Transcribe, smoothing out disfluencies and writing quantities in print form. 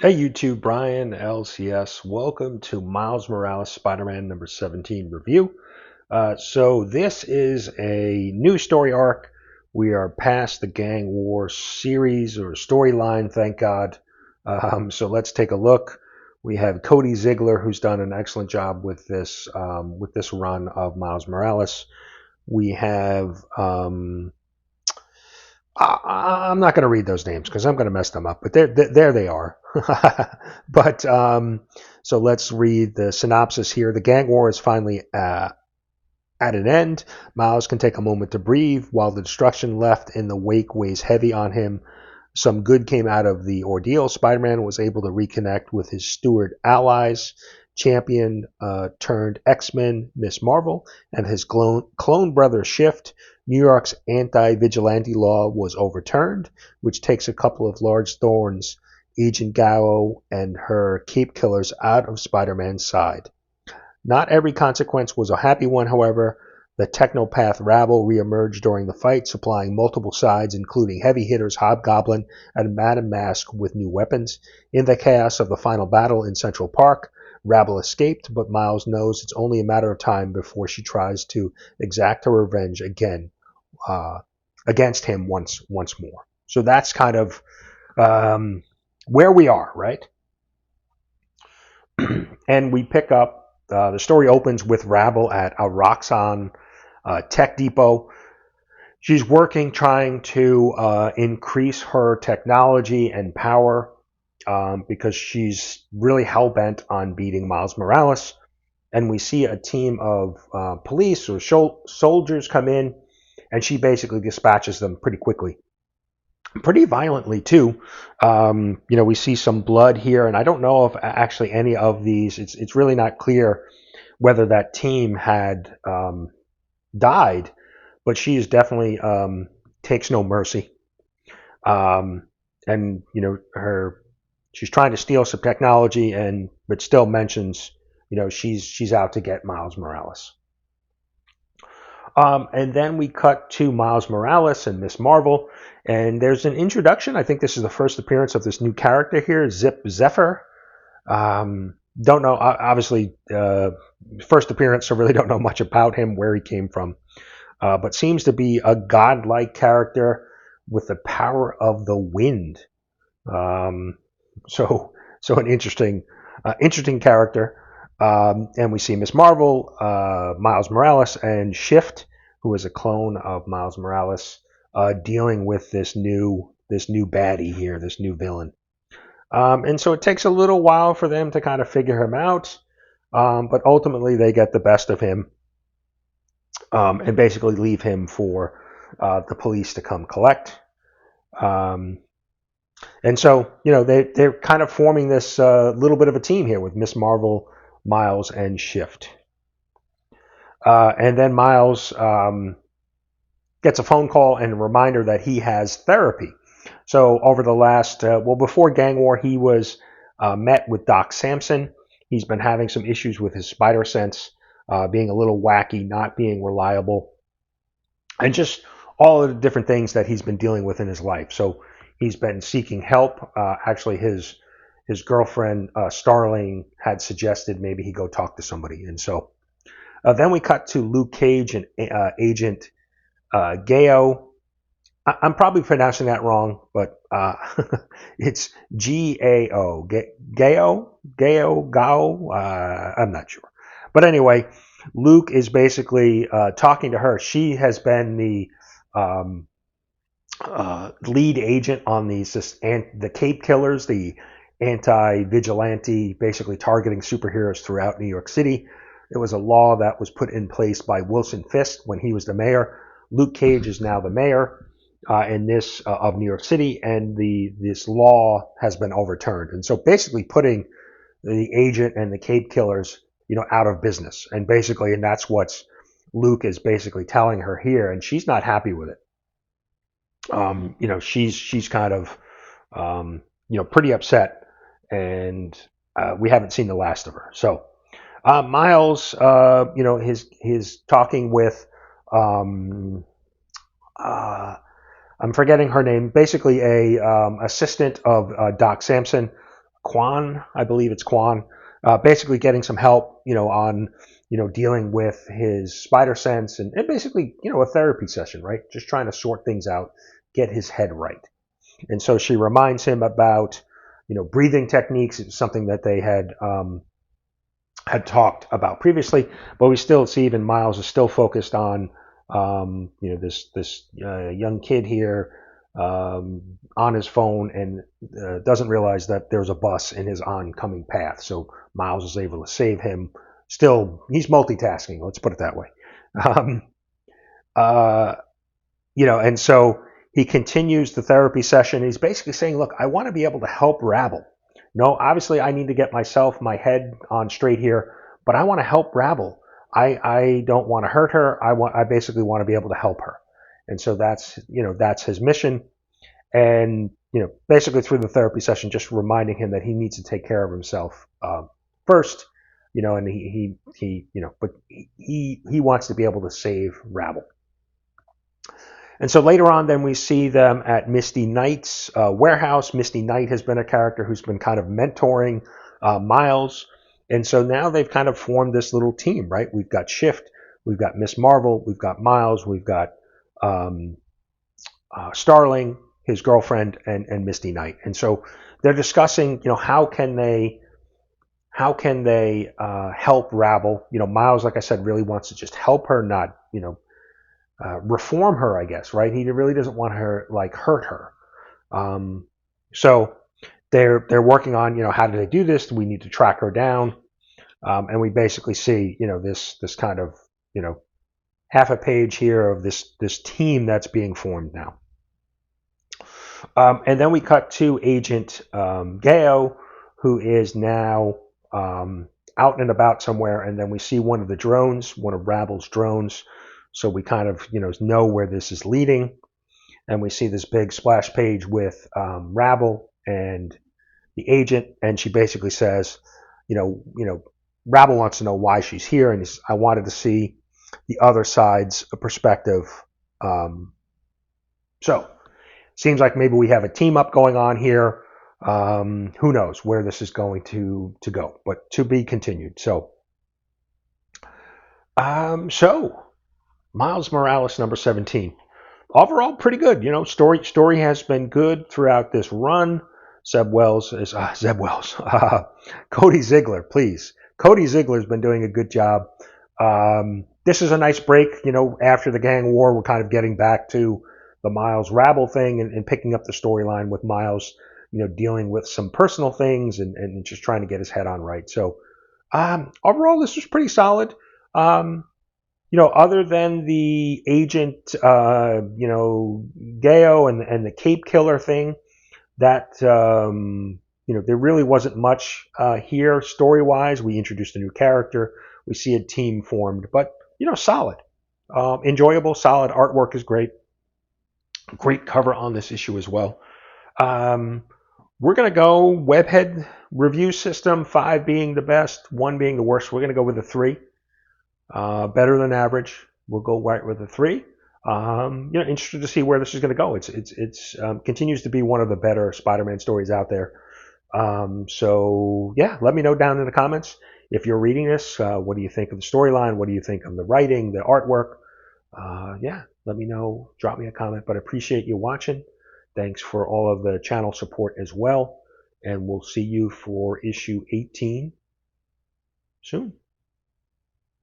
Hey YouTube, Brian LCS. Welcome to Miles Morales Spider-Man number 17 review. So this is a new story arc. We are past the Gang War series or storyline, thank God. So let's take a look. We have Cody Ziegler, who's done an excellent job with this run of Miles Morales. We have I'm not going to read those names because I'm going to mess them up, but there they are. but So let's read the synopsis here. The gang war is finally at an end. Miles can take a moment to breathe while the destruction left in the wake weighs heavy on him. Some good came out of the ordeal. Spider-Man was able to reconnect with his steward allies, champion turned X-Men Miss Marvel, and his clone brother Shift. New York's anti-vigilante law was overturned, which takes a couple of large thorns, Agent Gallo and her cape killers, out of Spider-Man's side. Not every consequence was a happy one, however. The Technopath rabble reemerged during the fight, supplying multiple sides, including heavy hitters Hobgoblin and Madam Mask with new weapons. In the chaos of the final battle in Central Park, Rabble escaped, but Miles knows it's only a matter of time before she tries to exact her revenge again uh, against him once more. So that's kind of where we are, right? And we pick up. The story opens with Rabble at a Roxxon tech depot. She's working, trying to increase her technology and power because she's really hell bent on beating Miles Morales. And we see a team of police or soldiers come in, and she basically dispatches them pretty quickly, pretty violently too. We see some blood here, and I don't know if actually any of these. It's really not clear whether that team had died, but she is definitely takes no mercy. And her she's trying to steal some technology, and but still mentions she's out to get Miles Morales. And then we cut to Miles Morales and Miss Marvel, and there's an introduction. I think this is the first appearance of this new character here, Zip Zephyr. Don't know, obviously, first appearance, so really don't know much about him, where he came from, but seems to be a godlike character with the power of the wind. Um, so an interesting character. And we see Miss Marvel, Miles Morales, and Shift, who is a clone of Miles Morales, dealing with this new baddie here, this new villain. And so it takes a little while for them to kind of figure him out, but ultimately they get the best of him and basically leave him for the police to come collect. And so, they're kind of forming this little bit of a team here with Miss Marvel, Miles, and Shift. And then Miles gets a phone call and a reminder that he has therapy. So over the last, before Gang War, he was met with Doc Samson. He's been having some issues with his spider sense, being a little wacky, not being reliable, and just all of the different things that he's been dealing with in his life. So he's been seeking help. Actually, his girlfriend, Starling, had suggested maybe he go talk to somebody. And so then we cut to Luke Cage and Agent Gao. I'm probably pronouncing that wrong, but it's Gao. Gao. I'm not sure. But anyway, Luke is basically talking to her. She has been the lead agent on the Cape Killers, the anti-vigilante, basically targeting superheroes throughout New York City. It was a law that was put in place by Wilson Fisk when he was the mayor. Luke Cage is now the mayor of New York City, and this law has been overturned. And so basically putting the agent and the Cape Killers, out of business. And that's what Luke is basically telling her here, and she's not happy with it. She's kind of, pretty upset, and we haven't seen the last of her. So Miles, his talking with, I'm forgetting her name, basically a assistant of Doc Samson, Quan, I believe it's Quan, basically getting some help, on, dealing with his spider sense and basically, a therapy session, right? Just trying to sort things out, get his head right. And so she reminds him about, breathing techniques. It's something that they had talked about previously, but we still see even Miles is still focused on, this young kid here on his phone and doesn't realize that there's a bus in his oncoming path. So Miles is able to save him. Still, he's multitasking. Let's put it that way. Um, uh, and so he continues the therapy session. He's basically saying, look, I want to be able to help Rabble. No, obviously I need to get my head on straight here, but I want to help Rabble. I don't want to hurt her. I basically want to be able to help her. And so that's his mission. And, basically through the therapy session, just reminding him that he needs to take care of himself first, and but he wants to be able to save Rabble. And so later on, then we see them at Misty Knight's warehouse. Misty Knight has been a character who's been kind of mentoring Miles. And so now they've kind of formed this little team, right? We've got Shift, we've got Miss Marvel, we've got Miles, we've got Starling, his girlfriend, and Misty Knight. And so they're discussing, how can they help Rabble? Miles, like I said, really wants to just help her, not, reform her, I guess, right? He really doesn't want her hurt her. So they're working on, how do they do this? We need to track her down. And we basically see, this kind of, half a page here of this team that's being formed now. And then we cut to Agent Gao, who is now out and about somewhere. And then we see one of Rabble's drones. So we kind of, know where this is leading. And we see this big splash page with Rabble and the agent. And she basically says, Rabble wants to know why she's here. And I wanted to see the other side's perspective. So seems like maybe we have a team up going on here. Who knows where this is going to go, but to be continued. So Miles Morales, number 17. Overall, pretty good. Story has been good throughout this run. Cody Ziegler, please. Cody Ziegler's been doing a good job. This is a nice break. After the gang war, we're kind of getting back to the Miles Rabble thing and picking up the storyline with Miles, dealing with some personal things and just trying to get his head on right. So overall, this was pretty solid. Other than the agent, Gao and the Cape Killer thing, that, there really wasn't much here story-wise. We introduced a new character. We see a team formed, but, solid. Enjoyable, solid. Artwork is great. Great cover on this issue as well. We're going to go webhead review system, 5 being the best, 1 being the worst. We're going to go with a 3. Better than average. We'll go right with a 3. Interested to see where this is going to go. It's continues to be one of the better Spider-Man stories out there. So yeah, let me know down in the comments if you're reading this. What do you think of the storyline? What do you think of the writing, the artwork? Yeah, let me know. Drop me a comment. But I appreciate you watching. Thanks for all of the channel support as well. And we'll see you for issue 18 soon.